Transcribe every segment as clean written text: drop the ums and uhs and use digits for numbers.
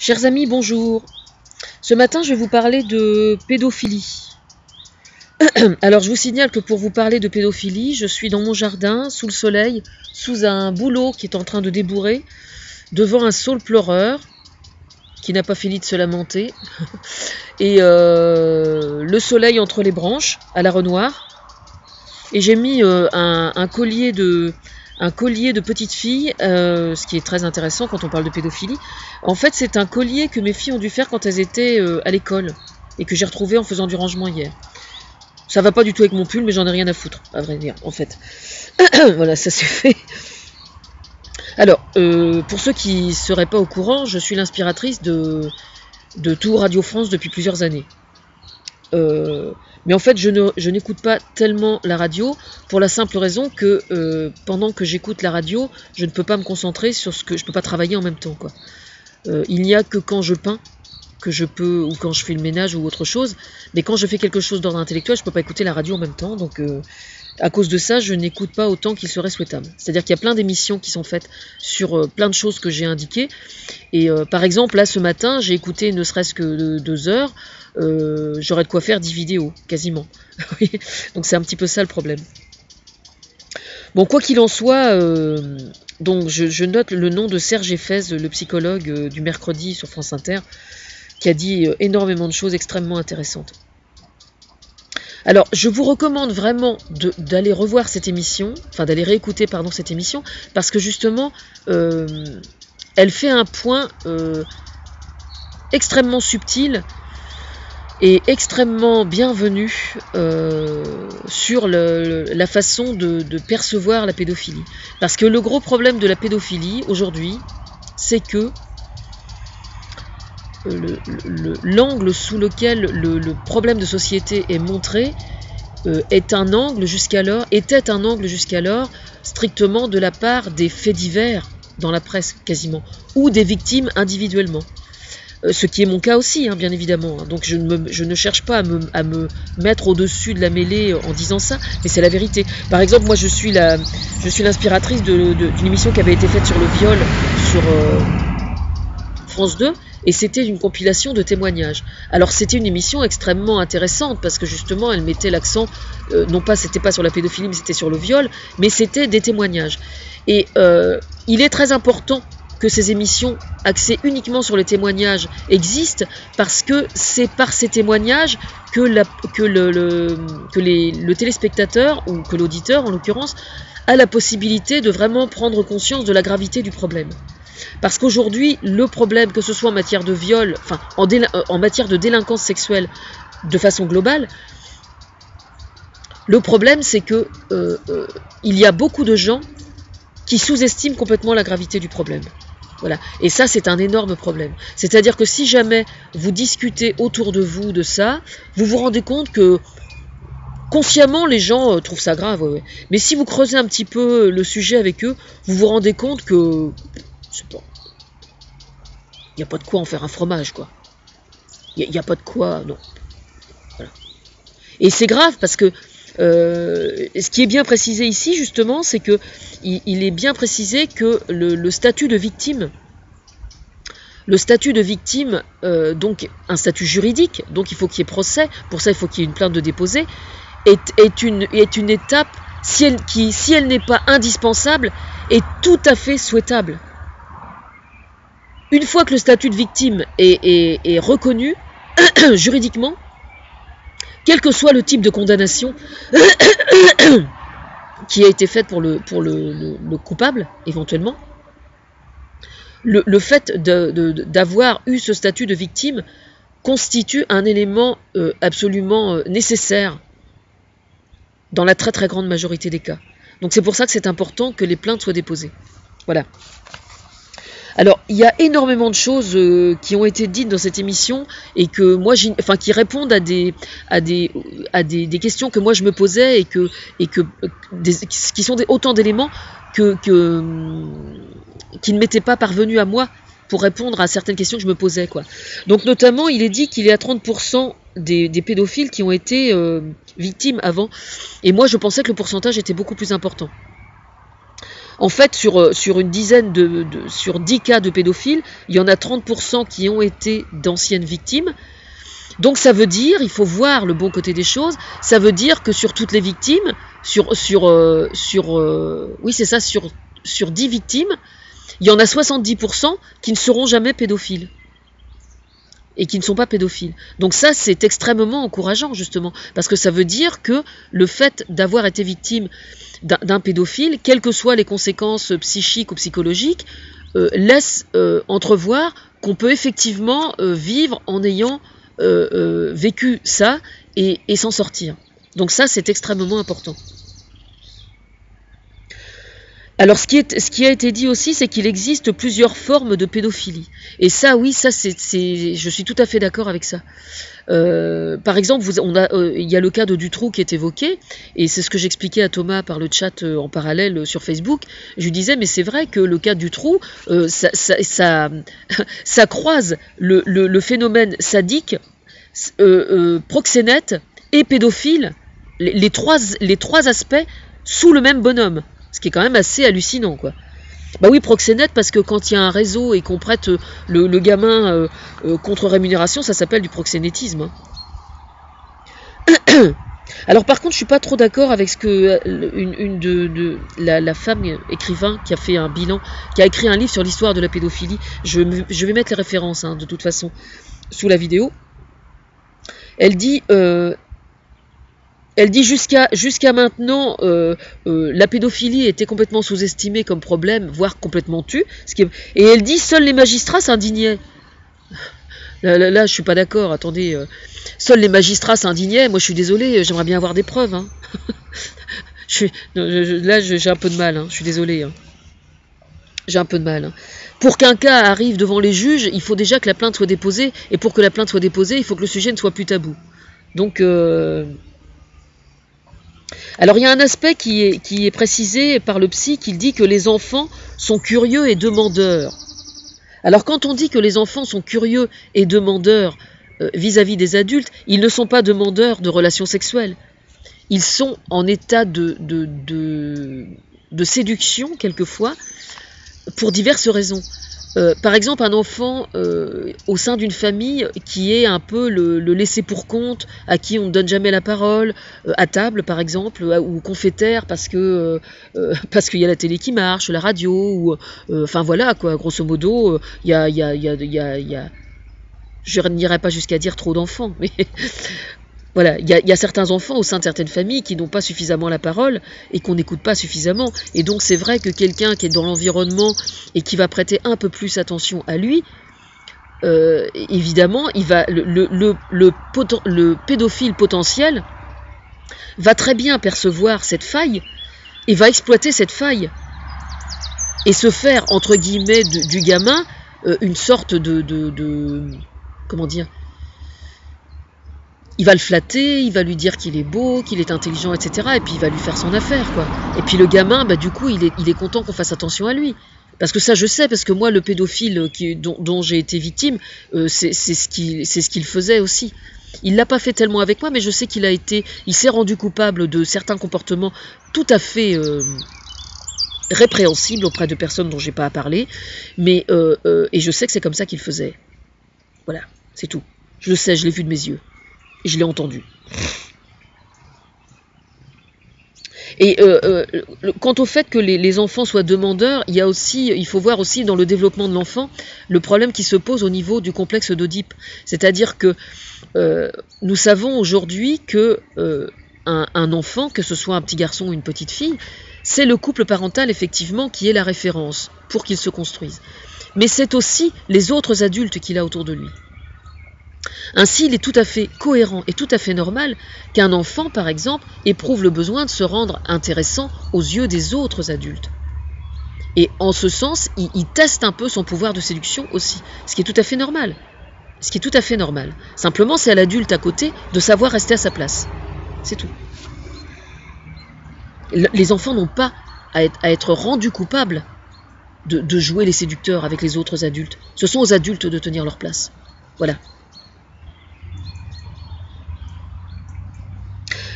Chers amis, bonjour. Ce matin, je vais vous parler de pédophilie. Alors, je vous signale que pour vous parler de pédophilie, je suis dans mon jardin, sous le soleil, sous un bouleau qui est en train de débourrer, devant un saule pleureur, qui n'a pas fini de se lamenter, et le soleil entre les branches, à la Renoir. Et j'ai mis un collier de petites filles, ce qui est très intéressant quand on parle de pédophilie. En fait, c'est un collier que mes filles ont dû faire quand elles étaient à l'école et que j'ai retrouvé en faisant du rangement hier. Ça va pas du tout avec mon pull, mais j'en ai rien à foutre, à vrai dire, en fait. Voilà, ça c'est fait. Alors, pour ceux qui ne seraient pas au courant, je suis l'inspiratrice de tout Radio France depuis plusieurs années. Mais en fait, je n'écoute pas tellement la radio pour la simple raison que pendant que j'écoute la radio, je ne peux pas me concentrer sur ce que je peux pas travailler en même temps, quoi. Il n'y a que quand je peins que je peux, ou quand je fais le ménage ou autre chose, mais quand je fais quelque chose d'ordre intellectuel, je peux pas écouter la radio en même temps, donc à cause de ça, je n'écoute pas autant qu'il serait souhaitable. C'est-à-dire qu'il y a plein d'émissions qui sont faites sur plein de choses que j'ai indiquées, et par exemple, là ce matin, j'ai écouté ne serait-ce que 2 heures, j'aurais de quoi faire 10 vidéos, quasiment. Donc c'est un petit peu ça le problème. Bon, quoi qu'il en soit, donc je note le nom de Serge Effez, le psychologue du mercredi sur France Inter, qui a dit énormément de choses extrêmement intéressantes. Alors, je vous recommande vraiment d'aller revoir cette émission, enfin d'aller réécouter, pardon, cette émission, parce que justement, elle fait un point extrêmement subtil et extrêmement bienvenu sur la façon de percevoir la pédophilie. Parce que le gros problème de la pédophilie aujourd'hui, c'est que l'angle sous lequel le problème de société est montré était un angle jusqu'alors strictement de la part des faits divers dans la presse quasiment, ou des victimes individuellement. Ce qui est mon cas aussi, hein, bien évidemment. Donc je ne cherche pas à me mettre au-dessus de la mêlée en disant ça, mais c'est la vérité. Par exemple, moi je suis l'inspiratrice d'une émission qui avait été faite sur le viol sur France 2, et c'était une compilation de témoignages. Alors c'était une émission extrêmement intéressante, parce que justement elle mettait l'accent, non pas, c'était pas sur la pédophilie, mais c'était sur le viol, mais c'était des témoignages. Et il est très important que ces émissions axées uniquement sur les témoignages existent, parce que c'est par ces témoignages que le téléspectateur, ou que l'auditeur en l'occurrence, a la possibilité de vraiment prendre conscience de la gravité du problème. Parce qu'aujourd'hui, le problème, que ce soit en matière de viol, enfin en matière de délinquance sexuelle de façon globale, le problème c'est que il y a beaucoup de gens qui sous-estiment complètement la gravité du problème. Voilà. Et ça, c'est un énorme problème. C'est-à-dire que si jamais vous discutez autour de vous de ça, vous vous rendez compte que consciemment, les gens trouvent ça grave. Ouais. Mais si vous creusez un petit peu le sujet avec eux, vous vous rendez compte que il n'y a pas de quoi en faire un fromage, quoi. Il n'y a pas de quoi, non. Voilà. Et c'est grave parce que ce qui est bien précisé ici, justement, c'est que il est bien précisé que le statut de victime, donc un statut juridique, donc il faut qu'il y ait procès, pour ça il faut qu'il y ait une plainte de déposer, est une étape, si elle n'est pas indispensable, est tout à fait souhaitable. Une fois que le statut de victime est reconnu juridiquement, quel que soit le type de condamnation qui a été faite pour le coupable, éventuellement, le fait d'avoir eu ce statut de victime constitue un élément absolument nécessaire dans la très très grande majorité des cas. Donc c'est pour ça que c'est important que les plaintes soient déposées. Voilà. Alors, il y a énormément de choses qui ont été dites dans cette émission et que moi, qui répondent à des questions que moi je me posais et qui sont autant d'éléments qui ne m'étaient pas parvenus à moi pour répondre à certaines questions que je me posais, quoi. Donc, notamment, il est dit qu'il y a 30% des pédophiles qui ont été victimes avant. Et moi, je pensais que le pourcentage était beaucoup plus important. En fait, sur une dizaine sur 10 cas de pédophiles, il y en a 30% qui ont été d'anciennes victimes. Donc ça veut dire, il faut voir le bon côté des choses, ça veut dire que sur toutes les victimes, oui c'est ça, sur 10 victimes, il y en a 70% qui ne seront jamais pédophiles et qui ne sont pas pédophiles. Donc ça, c'est extrêmement encourageant, justement, parce que ça veut dire que le fait d'avoir été victime d'un pédophile, quelles que soient les conséquences psychiques ou psychologiques, laisse entrevoir qu'on peut effectivement vivre en ayant vécu ça et s'en sortir. Donc ça, c'est extrêmement important. Alors, ce qui a été dit aussi, c'est qu'il existe plusieurs formes de pédophilie. Et ça, oui, ça, je suis tout à fait d'accord avec ça. Par exemple, il y a le cas de Dutroux qui est évoqué, et c'est ce que j'expliquais à Thomas par le chat en parallèle sur Facebook. Je lui disais, mais c'est vrai que le cas de Dutroux, ça croise le phénomène sadique, proxénète et pédophile, les trois aspects sous le même bonhomme. Ce qui est quand même assez hallucinant, quoi. Bah oui, proxénète, parce que quand il y a un réseau et qu'on prête le gamin contre rémunération, ça s'appelle du proxénétisme. Hein. Alors par contre, je suis pas trop d'accord avec ce que la femme écrivain qui a fait un bilan, qui a écrit un livre sur l'histoire de la pédophilie. Je vais mettre les références, hein, de toute façon, sous la vidéo. Elle dit jusqu'à maintenant, la pédophilie était complètement sous-estimée comme problème, voire complètement tue. Et elle dit, seuls les magistrats s'indignaient. Là, je suis pas d'accord, attendez. Seuls les magistrats s'indignaient, moi je suis désolée, j'aimerais bien avoir des preuves. Hein. Là, j'ai un peu de mal, hein, je suis désolée. Hein. J'ai un peu de mal. Hein. Pour qu'un cas arrive devant les juges, il faut déjà que la plainte soit déposée. Et pour que la plainte soit déposée, il faut que le sujet ne soit plus tabou. Donc... Alors il y a un aspect qui est précisé par le psy, qui dit que les enfants sont curieux et demandeurs. Alors quand on dit que les enfants sont curieux et demandeurs vis-à-vis des adultes, ils ne sont pas demandeurs de relations sexuelles. Ils sont en état de séduction quelquefois pour diverses raisons. Par exemple, un enfant au sein d'une famille qui est un peu le laissé pour compte, à qui on ne donne jamais la parole, à table par exemple, ou confétaire parce qu'il y a la télé qui marche, la radio, ou enfin voilà quoi, grosso modo, il y a je n'irai pas jusqu'à dire trop d'enfants, mais voilà, il y a certains enfants au sein de certaines familles qui n'ont pas suffisamment la parole et qu'on n'écoute pas suffisamment. Et donc c'est vrai que quelqu'un qui est dans l'environnement et qui va prêter un peu plus attention à lui, évidemment, le pédophile potentiel va très bien percevoir cette faille et va exploiter cette faille et se faire, entre guillemets, du gamin une sorte comment dire, il va le flatter, il va lui dire qu'il est beau, qu'il est intelligent, etc. Et puis il va lui faire son affaire, quoi. Et puis le gamin, bah, du coup, il est content qu'on fasse attention à lui. Parce que ça, je sais, parce que moi, le pédophile dont j'ai été victime, c'est ce qu'il faisait aussi. Il l'a pas fait tellement avec moi, mais je sais il s'est rendu coupable de certains comportements tout à fait répréhensibles auprès de personnes dont j'ai pas à parler. Mais et je sais que c'est comme ça qu'il faisait. Voilà, c'est tout. Je le sais, je l'ai vu de mes yeux. Et je l'ai entendu. Et quant au fait que les enfants soient demandeurs, il faut voir aussi dans le développement de l'enfant le problème qui se pose au niveau du complexe d'Oedipe. C'est-à-dire que nous savons aujourd'hui que un enfant, que ce soit un petit garçon ou une petite fille, c'est le couple parental effectivement qui est la référence pour qu'il se construise. Mais c'est aussi les autres adultes qu'il a autour de lui. Ainsi, il est tout à fait cohérent et tout à fait normal qu'un enfant, par exemple, éprouve le besoin de se rendre intéressant aux yeux des autres adultes. Et en ce sens, il teste un peu son pouvoir de séduction aussi, ce qui est tout à fait normal. Ce qui est tout à fait normal. Simplement, c'est à l'adulte à côté de savoir rester à sa place. C'est tout. Les enfants n'ont pas à être rendus coupables de jouer les séducteurs avec les autres adultes. Ce sont aux adultes de tenir leur place. Voilà.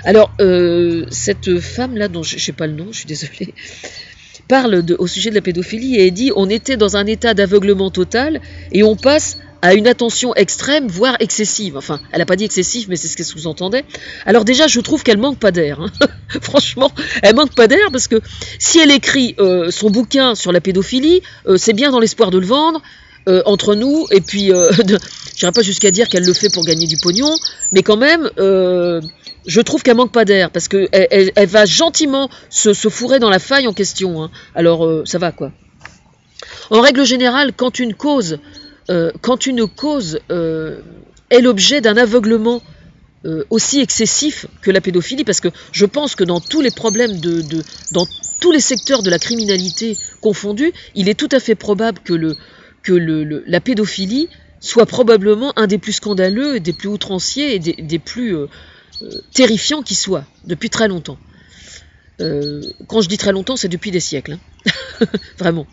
Alors, cette femme-là, dont je ne sais pas le nom, je suis désolée, parle au sujet de la pédophilie et elle dit on était dans un état d'aveuglement total et on passe à une attention extrême, voire excessive. Enfin, elle n'a pas dit excessive, mais c'est ce qu'elle sous-entendait. Alors déjà, je trouve qu'elle manque pas d'air. Hein. Franchement, elle manque pas d'air parce que si elle écrit son bouquin sur la pédophilie, c'est bien dans l'espoir de le vendre entre nous. Et puis, je n'irai pas jusqu'à dire qu'elle le fait pour gagner du pognon, mais quand même, je trouve qu'elle manque pas d'air parce que elle va gentiment se fourrer dans la faille en question. Hein. Alors, ça va quoi. En règle générale, quand une cause est l'objet d'un aveuglement aussi excessif que la pédophilie, parce que je pense que dans tous les problèmes, dans tous les secteurs de la criminalité confondus, il est tout à fait probable que la pédophilie soit probablement un des plus scandaleux, des plus outranciers et des plus terrifiants qui soient, depuis très longtemps. Quand je dis très longtemps, c'est depuis des siècles. Hein. Vraiment.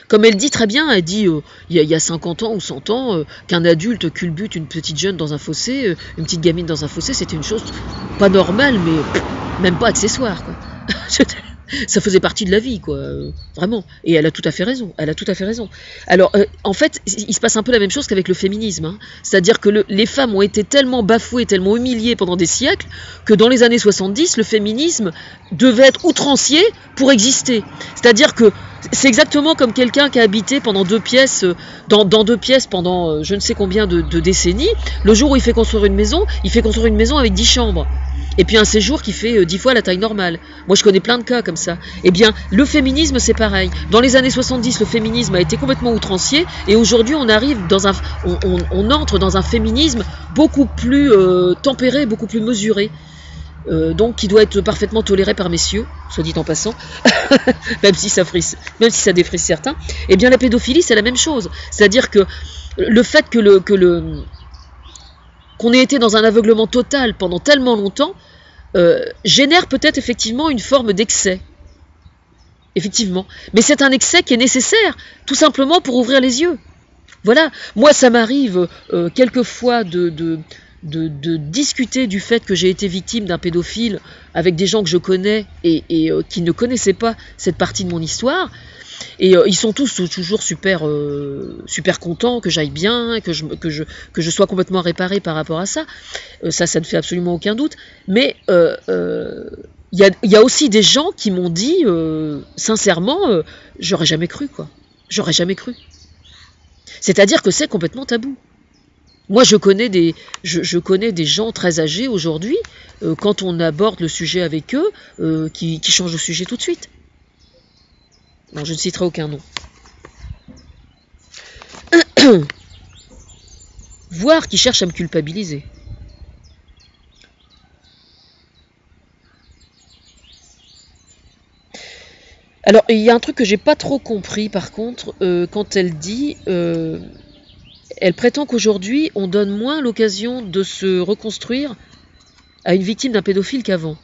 Comme elle dit très bien, elle dit il y a 50 ans ou 100 ans, qu'un adulte culbute une petite jeune dans un fossé, une petite gamine dans un fossé, c'était une chose pas normale, mais même pas accessoire, quoi. Ça faisait partie de la vie, quoi, vraiment. Et elle a tout à fait raison. Elle a tout à fait raison. Alors, en fait, il se passe un peu la même chose qu'avec le féminisme. Hein. C'est-à-dire que les femmes ont été tellement bafouées, tellement humiliées pendant des siècles, que dans les années 70, le féminisme devait être outrancier pour exister. C'est-à-dire que c'est exactement comme quelqu'un qui a habité pendant deux pièces, dans deux pièces pendant je ne sais combien de décennies. Le jour où il fait construire une maison, il fait construire une maison avec 10 chambres. Et puis un séjour qui fait 10 fois la taille normale. Moi, je connais plein de cas comme ça. Eh bien, le féminisme, c'est pareil. Dans les années 70, le féminisme a été complètement outrancier, et aujourd'hui, on arrive on entre dans un féminisme beaucoup plus tempéré, beaucoup plus mesuré. Donc, qui doit être parfaitement toléré par messieurs, soit dit en passant, même si ça défrise certains. Eh bien, la pédophilie, c'est la même chose. C'est-à-dire que le fait qu'on ait été dans un aveuglement total pendant tellement longtemps, génère peut-être effectivement une forme d'excès. Effectivement. Mais c'est un excès qui est nécessaire, tout simplement pour ouvrir les yeux. Voilà. Moi, ça m'arrive quelquefois de discuter du fait que j'ai été victime d'un pédophile avec des gens que je connais et qui ne connaissaient pas cette partie de mon histoire. Et ils sont tous toujours super contents que j'aille bien, que je sois complètement réparé par rapport à ça. Ça ne fait absolument aucun doute. Mais il y a aussi des gens qui m'ont dit, sincèrement, j'aurais jamais cru, quoi. J'aurais jamais cru. C'est-à-dire que c'est complètement tabou. Moi, je connais des gens très âgés aujourd'hui, quand on aborde le sujet avec eux, qui changent de sujet tout de suite. Non, je ne citerai aucun nom. Voire qui cherchent à me culpabiliser. Alors, il y a un truc que j'ai pas trop compris, par contre, quand elle dit... elle prétend qu'aujourd'hui, on donne moins l'occasion de se reconstruire à une victime d'un pédophile qu'avant.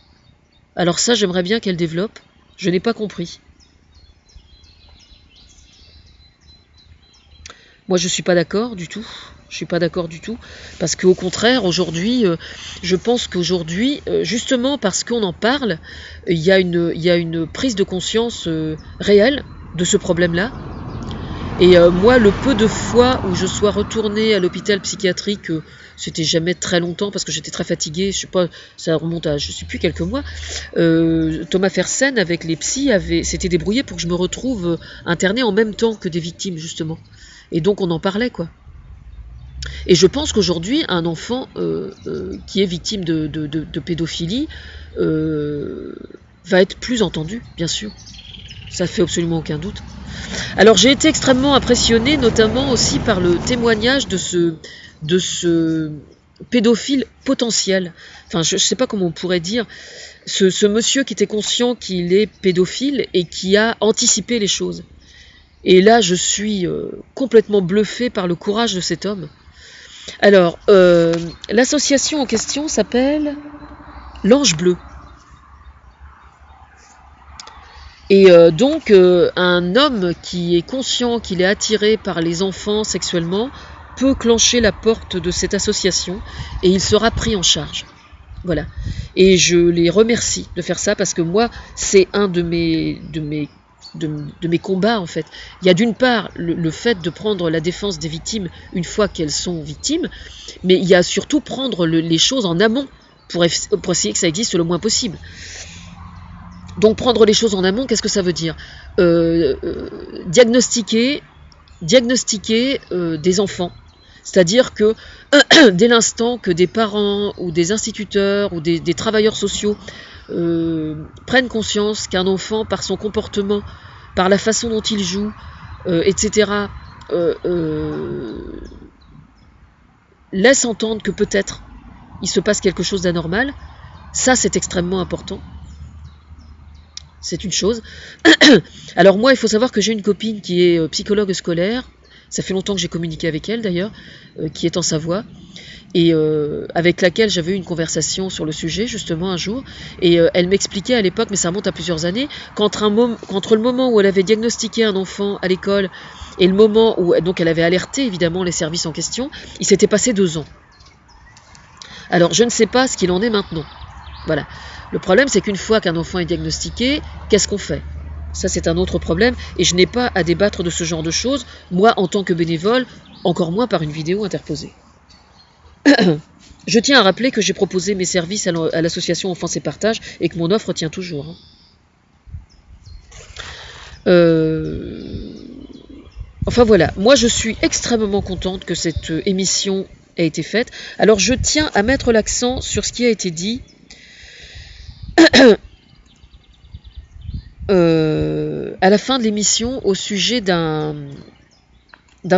Alors ça, j'aimerais bien qu'elle développe. Je n'ai pas compris. Moi, je ne suis pas d'accord du tout. Je suis pas d'accord du tout. Parce qu'au contraire, aujourd'hui, je pense qu'aujourd'hui, justement parce qu'on en parle, il y a une prise de conscience réelle de ce problème-là. Et moi, le peu de fois où je sois retournée à l'hôpital psychiatrique, c'était jamais très longtemps parce que j'étais très fatiguée, je sais pas, ça remonte à je sais plus quelques mois. Thomas Fersen avec les psys s'était débrouillé pour que je me retrouve internée en même temps que des victimes justement. Et donc on en parlait quoi. Et je pense qu'aujourd'hui un enfant qui est victime de pédophilie va être plus entendu, bien sûr. Ça fait absolument aucun doute. Alors j'ai été extrêmement impressionnée, notamment aussi par le témoignage de ce pédophile potentiel. Enfin, je ne sais pas comment on pourrait dire. Ce monsieur qui était conscient qu'il est pédophile et qui a anticipé les choses. Et là, je suis complètement bluffée par le courage de cet homme. Alors, l'association en question s'appelle l'Ange Bleu. Et donc, un homme qui est conscient qu'il est attiré par les enfants sexuellement peut clencher la porte de cette association et il sera pris en charge. Voilà. Et je les remercie de faire ça parce que moi, c'est un de mes combats en fait. Il y a d'une part le fait de prendre la défense des victimes une fois qu'elles sont victimes, mais il y a surtout prendre les choses en amont pour essayer que ça existe le moins possible. Donc prendre les choses en amont, qu'est-ce que ça veut dire? Diagnostiquer des enfants. C'est-à-dire que dès l'instant que des parents ou des instituteurs ou des travailleurs sociaux prennent conscience qu'un enfant, par son comportement, par la façon dont il joue, etc., laisse entendre que peut-être il se passe quelque chose d'anormal, ça c'est extrêmement important. C'est une chose. Alors moi, il faut savoir que j'ai une copine qui est psychologue scolaire. Ça fait longtemps que j'ai communiqué avec elle d'ailleurs, qui est en Savoie, et avec laquelle j'avais eu une conversation sur le sujet justement un jour. Et elle m'expliquait à l'époque, mais ça remonte à plusieurs années, qu'entre le moment où elle avait diagnostiqué un enfant à l'école et le moment où donc elle avait alerté évidemment les services en question, il s'était passé 2 ans. Alors je ne sais pas ce qu'il en est maintenant. Voilà. Le problème, c'est qu'une fois qu'un enfant est diagnostiqué, qu'est-ce qu'on fait? Ça, c'est un autre problème, et je n'ai pas à débattre de ce genre de choses, moi, en tant que bénévole, encore moins par une vidéo interposée. Je tiens à rappeler que j'ai proposé mes services à l'association Enfance et Partage, et que mon offre tient toujours. Enfin voilà, moi je suis extrêmement contente que cette émission ait été faite. Alors je tiens à mettre l'accent sur ce qui a été dit à la fin de l'émission au sujet d'un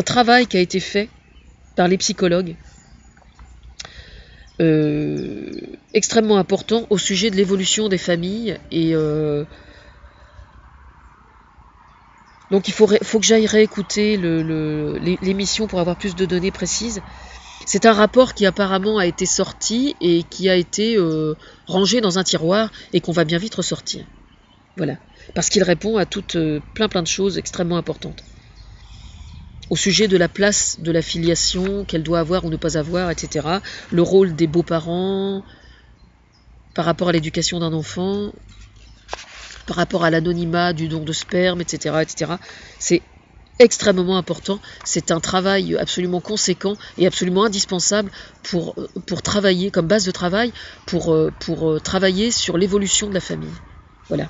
travail qui a été fait par les psychologues, extrêmement important au sujet de l'évolution des familles. Et donc il faut que j'aille réécouter l'émission pour avoir plus de données précises. C'est un rapport qui apparemment a été sorti et qui a été rangé dans un tiroir et qu'on va bien vite ressortir. Voilà. Parce qu'il répond à plein de choses extrêmement importantes. Au sujet de la place de la filiation, qu'elle doit avoir ou ne pas avoir, etc. Le rôle des beaux-parents par rapport à l'éducation d'un enfant, par rapport à l'anonymat du don de sperme, etc. etc. C'est extrêmement important. C'est un travail absolument conséquent et absolument indispensable pour travailler, comme base de travail, pour travailler sur l'évolution de la famille. Voilà.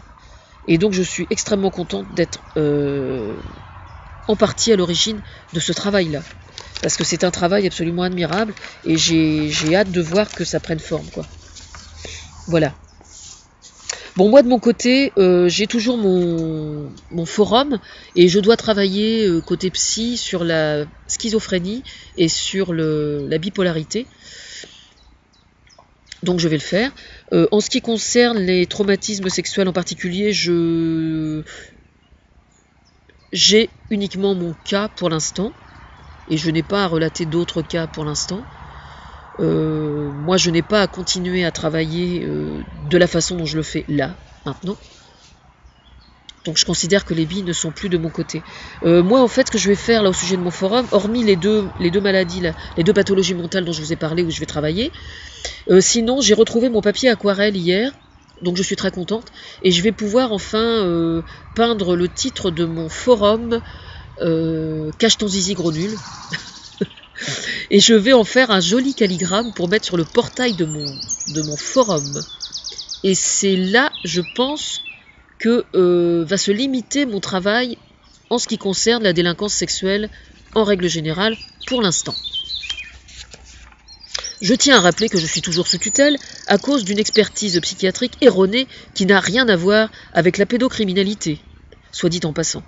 Et donc je suis extrêmement contente d'être en partie à l'origine de ce travail-là. Parce que c'est un travail absolument admirable et j'ai hâte de voir que ça prenne forme, quoi. Voilà. Bon, moi de mon côté, j'ai toujours mon forum et je dois travailler côté psy sur la schizophrénie et sur la bipolarité. Donc je vais le faire. En ce qui concerne les traumatismes sexuels en particulier, j'ai uniquement mon cas pour l'instant et je n'ai pas à relater d'autres cas pour l'instant. Moi, je n'ai pas à continuer à travailler de la façon dont je le fais là, maintenant. Donc je considère que les billes ne sont plus de mon côté. Moi, en fait, ce que je vais faire là au sujet de mon forum, hormis les deux maladies, là, les 2 pathologies mentales dont je vous ai parlé, où je vais travailler, sinon j'ai retrouvé mon papier aquarelle hier, donc je suis très contente, et je vais pouvoir enfin peindre le titre de mon forum, Cache ton zizi gros nul. Et je vais en faire un joli calligramme pour mettre sur le portail de mon forum. Et c'est là, je pense, que va se limiter mon travail en ce qui concerne la délinquance sexuelle en règle générale pour l'instant. Je tiens à rappeler que je suis toujours sous tutelle à cause d'une expertise psychiatrique erronée qui n'a rien à voir avec la pédocriminalité, soit dit en passant.